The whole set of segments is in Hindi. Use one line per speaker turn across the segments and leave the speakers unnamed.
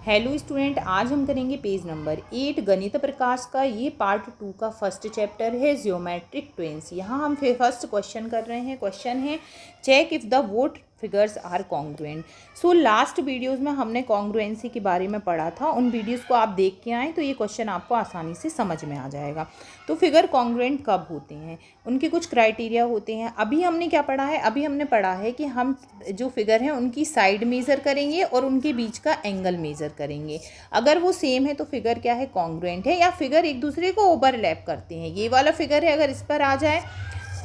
हेलो स्टूडेंट, आज हम करेंगे पेज नंबर 8 गणित प्रकाश का। ये पार्ट 2 का फर्स्ट चैप्टर है ज्योमेट्रिक ट्विंस। यहाँ हम फिर फर्स्ट क्वेश्चन कर रहे हैं। क्वेश्चन है चेक इफ़ द वोट figures are congruent. So last videos में हमने कॉन्ग्रुएंसी के बारे में पढ़ा था। उन वीडियोस को आप देख के आएँ तो ये क्वेश्चन आपको आसानी से समझ में आ जाएगा। तो फिगर कॉन्ग्रुएंट कब होते हैं, उनके कुछ क्राइटेरिया होते हैं। अभी हमने क्या पढ़ा है, अभी हमने पढ़ा है कि हम जो फिगर हैं उनकी साइड मेज़र करेंगे और उनके बीच का एंगल मेज़र करेंगे। अगर वो सेम है तो फिगर क्या है, कॉन्ग्रुएंट है। या फिगर एक दूसरे को ओवरलैप करते हैं, ये वाला फिगर है अगर इस पर आ जाए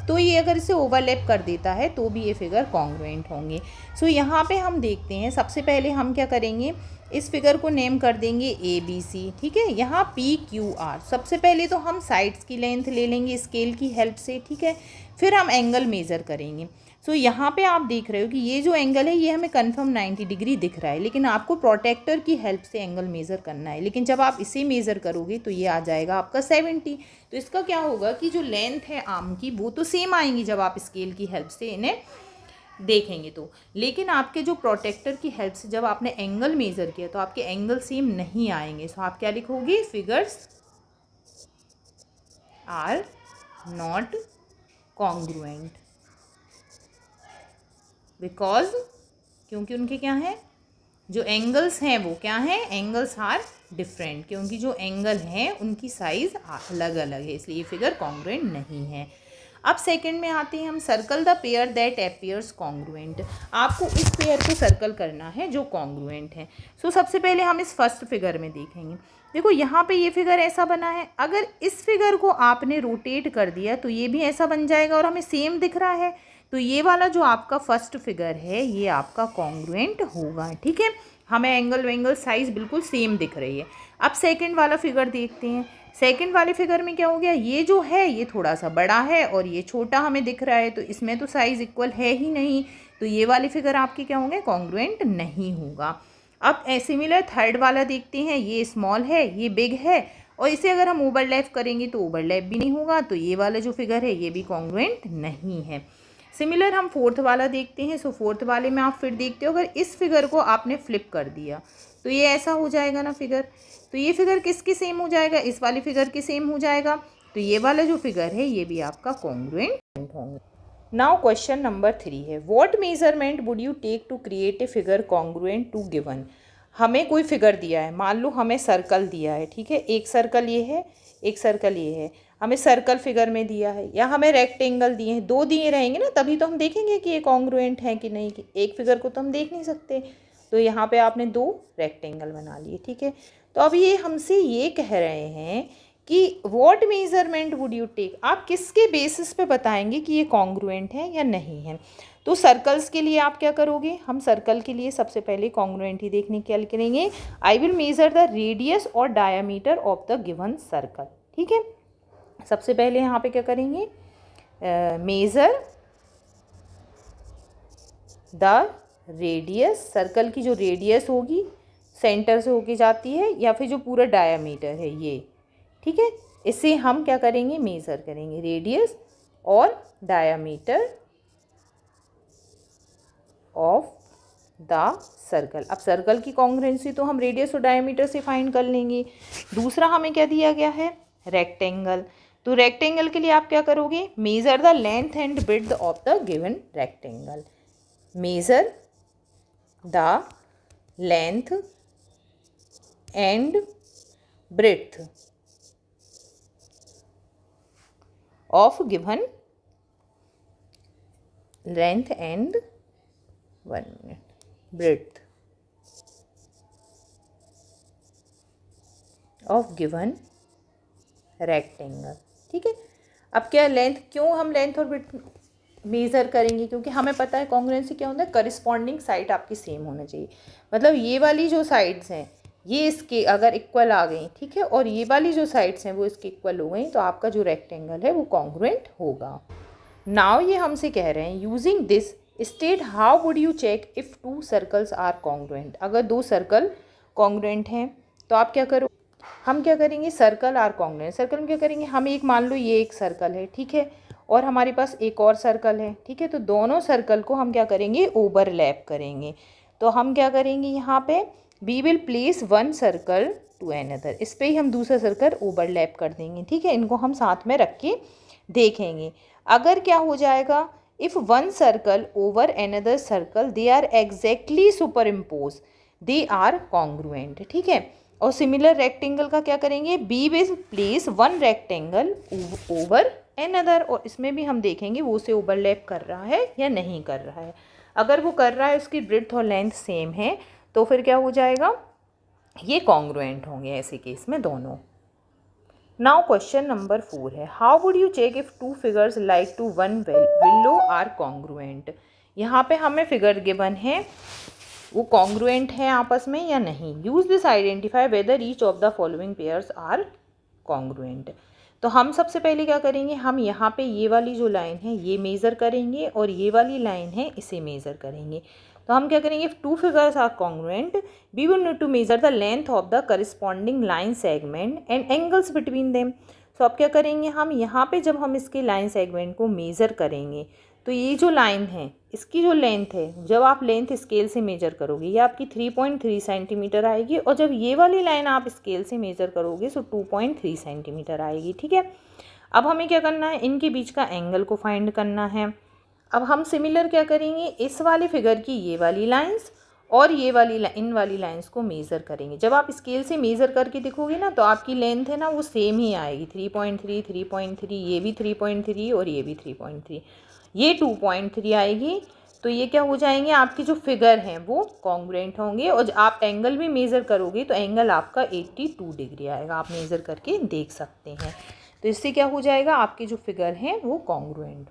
तो ये अगर इसे ओवरलैप कर देता है तो भी ये फिगर कॉन्ग्रुएंट होंगे। सो यहाँ पे हम देखते हैं, सबसे पहले हम क्या करेंगे, इस फिगर को नेम कर देंगे ए बी सी। ठीक है, यहाँ पी क्यू आर। सबसे पहले तो हम साइड्स की लेंथ ले लेंगे स्केल की हेल्प से। ठीक है, फिर हम एंगल मेज़र करेंगे। सो यहाँ पे आप देख रहे हो कि ये जो एंगल है ये हमें कंफर्म 90 डिग्री दिख रहा है, लेकिन आपको प्रोटेक्टर की हेल्प से एंगल मेज़र करना है। लेकिन जब आप इसे मेज़र करोगे तो ये आ जाएगा आपका 70। तो इसका क्या होगा कि जो लेंथ है आर्म की वो तो सेम आएंगी जब आप स्केल की हेल्प से इन्हें देखेंगे तो, लेकिन आपके जो प्रोटेक्टर की हेल्प से जब आपने एंगल मेज़र किया तो आपके एंगल सेम नहीं आएंगे। सो आप क्या लिखोगे, figures are not congruent because, क्योंकि उनके क्या हैं, जो एंगल्स हैं वो क्या हैं, एंगल्स आर डिफरेंट, क्योंकि जो एंगल हैं उनकी साइज़ अलग अलग है, इसलिए फिगर कॉन्ग्रुएंट नहीं है। अब सेकंड में आते हैं हम, circle the pair that appears congruent. आपको इस पेयर को सर्कल करना है जो कॉन्ग्रुएंट है। सो सबसे पहले हम इस फर्स्ट फिगर में देखेंगे। देखो यहाँ पे ये फिगर ऐसा बना है, अगर इस फिगर को आपने रोटेट कर दिया तो ये भी ऐसा बन जाएगा और हमें सेम दिख रहा है। तो ये वाला जो आपका फर्स्ट फिगर है ये आपका कॉन्ग्रुएंट होगा। ठीक है, हमें एंगल वेंगल साइज बिल्कुल सेम दिख रही है। अब सेकंड वाला फिगर देखते हैं। सेकंड वाले फिगर में क्या हो गया, ये जो है ये थोड़ा सा बड़ा है और ये छोटा हमें दिख रहा है, तो इसमें तो साइज़ इक्वल है ही नहीं। तो ये वाले फिगर आपके क्या होंगे, कॉन्ग्रुएंट नहीं होगा। अब सिमिलर थर्ड वाला देखते हैं। ये स्मॉल है, ये बिग है, और इसे अगर हम ओवरलैप करेंगे तो ओवरलैप भी नहीं होगा। तो ये वाला जो फिगर है ये भी कॉन्ग्रुएंट नहीं है। सिमिलर हम फोर्थ वाला देखते हैं। सो फोर्थ वाले में आप फिर देखते हो, अगर इस फिगर को आपने फ्लिप कर दिया तो ये ऐसा हो जाएगा ना फिगर। तो ये फिगर किसके सेम हो जाएगा, इस वाली फिगर के सेम हो जाएगा। तो ये वाला जो फिगर है ये भी आपका कॉन्ग्रुएंट होंगे। नाउ क्वेश्चन नंबर 3 है, what measurement would you take to create a figure congruent to given. हमें कोई फिगर दिया है, मान लो हमें सर्कल दिया है। ठीक है, एक सर्कल ये है, एक सर्कल ये है, हमें सर्कल फिगर में दिया है, या हमें रेक्टेंगल दिए हैं। दो दिए रहेंगे ना, तभी तो हम देखेंगे कि ये कॉन्ग्रुएंट है कि नहीं। कि एक फिगर को तो हम देख नहीं सकते। तो यहाँ पे आपने दो रेक्टेंगल बना लिए। ठीक है, तो अब ये हमसे ये कह रहे हैं कि what measurement would you take, आप किसके बेसिस पे बताएंगे कि ये कॉन्ग्रुएंट है या नहीं है। तो सर्कल्स के लिए आप क्या करोगे, हम सर्कल के लिए सबसे पहले कॉन्ग्रुएंट ही देखने के लिए करेंगे। I will measure the radius और diameter of the given circle. ठीक है, सबसे पहले यहाँ पे क्या करेंगे, मेज़र द रेडियस, सर्कल की जो रेडियस होगी सेंटर से होके जाती है, या फिर जो पूरा डायामीटर है ये। ठीक है, इसे हम क्या करेंगे, मेज़र करेंगे, रेडियस और डायामीटर ऑफ द सर्कल। अब सर्कल की कॉन्ग्रुएंसी तो हम रेडियस और डायामीटर से फाइंड कर लेंगे। दूसरा हमें क्या दिया गया है, रेक्टेंगल। तो रेक्टेंगल के लिए आप क्या करोगे, measure the length and breadth of the given rectangle. Measure the length and breadth of given length and 1 minute breadth of given rectangle. ठीक है, अब क्या लेंथ, क्यों हम लेंथ और ब्रेड्थ मेज़र करेंगे, क्योंकि हमें पता है कॉन्ग्रुएंसी क्या होता है, करस्पॉन्डिंग साइड आपकी सेम होना चाहिए। मतलब ये वाली जो साइड्स हैं ये इसके अगर इक्वल आ गई, ठीक है, और ये वाली जो साइड्स हैं वो इसके इक्वल हो गई, तो आपका जो रेक्टेंगल है वो कॉन्ग्रुएंट होगा। नाउ ये हमसे कह रहे हैं, using this state how would you check if two circles are congruent. अगर दो सर्कल कॉन्ग्रुएंट हैं तो आप क्या करो, हम क्या करेंगे, सर्कल आर कॉन्ग्रुएंट। सर्कल में क्या करेंगे, हम एक मान लो ये एक सर्कल है, ठीक है, और हमारे पास एक और सर्कल है। ठीक है, तो दोनों सर्कल को हम क्या करेंगे, ओवरलैप करेंगे। तो हम क्या करेंगे, यहाँ पे we will place one circle to another, इस पे ही हम दूसरा सर्कल ओवरलैप कर देंगे, ठीक है। इनको हम साथ में रख के देखेंगे। अगर क्या हो जाएगा, if one circle over another circle they are exactly superimpose they are congruent, ठीक है। और सिमिलर रेक्टेंगल का क्या करेंगे, we will place one rectangle over another, और इसमें भी हम देखेंगे वो उसे ओवरलैप कर रहा है या नहीं कर रहा है। अगर वो कर रहा है, उसकी ब्रेड्थ और लेंथ सेम है, तो फिर क्या हो जाएगा, ये कॉन्ग्रुएंट होंगे ऐसे केस में दोनों। नाउ क्वेश्चन नंबर 4 है, how would you check if two figures like to one below are congruent. यहाँ पे हमें फिगर गिवन है, वो कॉन्ग्रुएंट है आपस में या नहीं। Use this identify whether each of the following pairs are congruent. तो हम सबसे पहले क्या करेंगे, हम यहाँ पे ये वाली जो लाइन है ये मेज़र करेंगे, और ये वाली लाइन है इसे मेज़र करेंगे। तो हम क्या करेंगे, if two figures are congruent we will need to measure the length of the corresponding line segment and angles between them. तो अब क्या करेंगे, हम यहाँ पे जब हम इसके लाइन सेगमेंट को मेज़र करेंगे, तो ये जो लाइन है इसकी जो लेंथ है, जब आप लेंथ स्केल से मेजर करोगे ये आपकी 3.3 सेंटीमीटर आएगी, और जब ये वाली लाइन आप स्केल से मेजर करोगे तो 2.3 सेंटीमीटर आएगी, ठीक है। अब हमें क्या करना है, इनके बीच का एंगल को फाइंड करना है। अब हम सिमिलर क्या करेंगे, इस वाले फिगर की ये वाली लाइंस और ये वाली इन वाली लाइंस को मेज़र करेंगे। जब आप स्केल से मेज़र करके देखोगे ना, तो आपकी लेंथ है ना वो सेम ही आएगी, 3.3 3.3, ये भी 3.3 और ये भी 3.3, ये 2.3 आएगी। तो ये क्या हो जाएंगे, आपकी जो फिगर हैं वो कॉन्ग्रुएंट होंगे, और आप एंगल भी मेज़र करोगे तो एंगल आपका 82 डिग्री आएगा, आप मेज़र करके देख सकते हैं। तो इससे क्या हो जाएगा, आपके जो फिगर हैं वो कॉन्ग्रुएंट।